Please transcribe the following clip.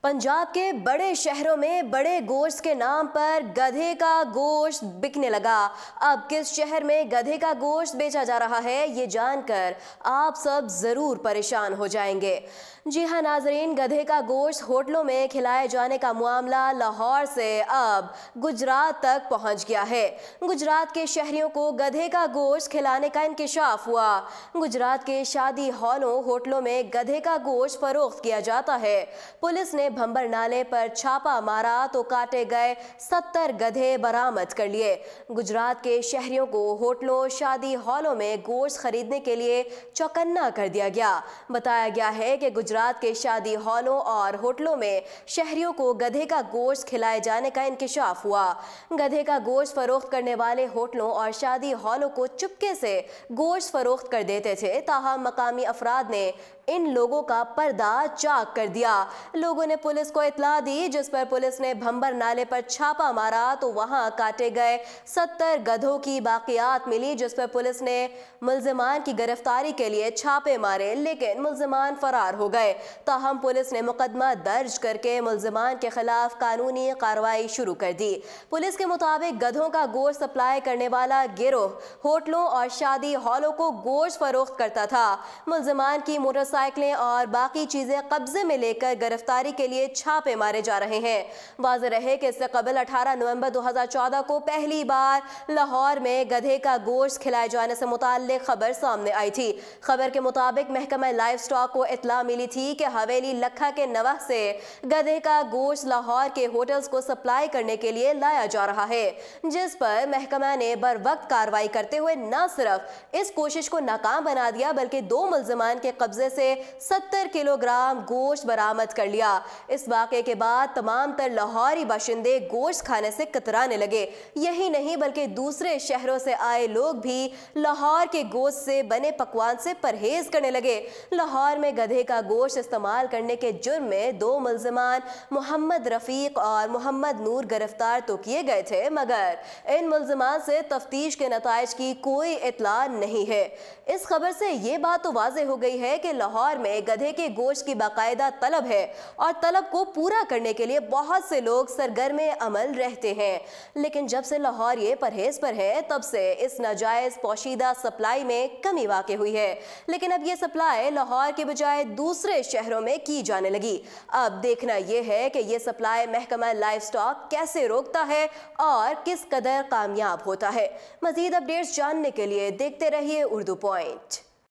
पंजाब के बड़े शहरों में बड़े गोश्त के नाम पर गधे का गोश्त बिकने लगा। अब किस शहर में गधे का गोश्त बेचा जा रहा है, ये जानकर आप सब जरूर परेशान हो जाएंगे। जी हां नाजरीन, गधे का गोश्त होटलों में खिलाए जाने का मामला लाहौर से अब गुजरात तक पहुंच गया है। गुजरात के शहरियों को गधे का गोश्त खिलाने का इंकिशाफ हुआ। गुजरात के शादी हॉलों, होटलों में गधे का गोश्त फरोख्त किया जाता है। पुलिस ने भंबर नाले पर छापा मारा तो काटे गए 70 गधे बरामद कर लिए। गुजरात के शहरियों को होटलों, शादी हॉलों में गोश्त खरीदने के लिए चौकन्ना कर दिया गया। बताया गया है कि गुजरात के शादी हॉलों और होटलों में शहरियों को गधे का गोश्त खिलाए जाने का इंकिशाफ हुआ। गधे का गोश्त फरोख्त करने वाले होटलों और शादी हॉलों को चुपके से गोश्त फरोख्त कर देते थे। ताहम मकामी अफराद ने इन लोगों का पर्दा चाक कर दिया। लोगों ने पुलिस को इत्तला दी, जिस पर पुलिस ने भंबर नाले पर छापा मारा तो वहां काटे गए 70 गधों की बाकियात मिली, जिस पर पुलिस ने मुल्जिमान की गिरफ्तारी के लिए छापे मारे, लेकिन मुल्जिमान फरार हो गए। ताहम पुलिस ने मुकदमा दर्ज करके मुल्जिमान के खिलाफ कानूनी कार्रवाई शुरू कर दी। पुलिस के मुताबिक गधों का गोश्त सप्लाई करने वाला गिरोह होटलों और शादी हॉलों को गोश्त फरोख्त करता था। मुल्जिमान की मोटरसाइकिलें और बाकी चीजें कब्जे में लेकर गिरफ्तारी के लिए छापे मारे जा रहे हैं। वाज़ेह रहे कि इससे कबल 18 नवंबर 2014 को पहली बार लाहौर में गधे का गोश्त खिलाए जाने से मुताल्लिक खबर सामने आई थी। खबर के मुताबिक महकमा लाइफ स्टॉक को इत्तला मिली थी कि हवेली लखा के नवाह से गधे का गोश्त लाहौर के होटल्स को सप्लाई करने के लिए लाया जा रहा है, जिस पर महकमा ने बर वक्त कार्रवाई करते हुए न सिर्फ इस कोशिश को नाकाम बना दिया, बल्कि 2 मुल्जिमान के कब्जे से 70 किलोग्राम गोश्त बरामद कर लिया। इस वाक़े के बाद तमाम तर लाहौरी बाशिंदे गोश्त खाने से कतराने लगे। यही नहीं बल्कि दूसरे शहरों से आए लोग भी लाहौर के गोश्त से बने पकवान से परहेज करने लगे। लाहौर में गधे का गोश्त इस्तेमाल करने के जुर्म में 2 मुल्जिमान मोहम्मद रफीक और मोहम्मद नूर गिरफ्तार तो किए गए थे, मगर इन मुल्जिमान से तफ्तीश के नताइज की कोई इत्तला नहीं है। इस खबर से ये बात तो वाज़ेह हो गई है कि लाहौर में गधे के गोश्त की बाकायदा तलब है और तलब को पूरा करने के लिए बहुत से लोग सरगर्मे अमल रहते हैं। लेकिन जब से लाहौर ये परहेज पर है, तब से इस नाजायज पोशीदा सप्लाई में कमी वाक़ई हुई है। लेकिन अब ये सप्लाई लाहौर के बजाय दूसरे शहरों में की जाने लगी। अब देखना यह है कि ये सप्लाई महकमा लाइफ स्टॉक कैसे रोकता है और किस कदर कामयाब होता है। मजीद अपडेट्स जानने के लिए देखते रहिए उर्दू पॉइंट।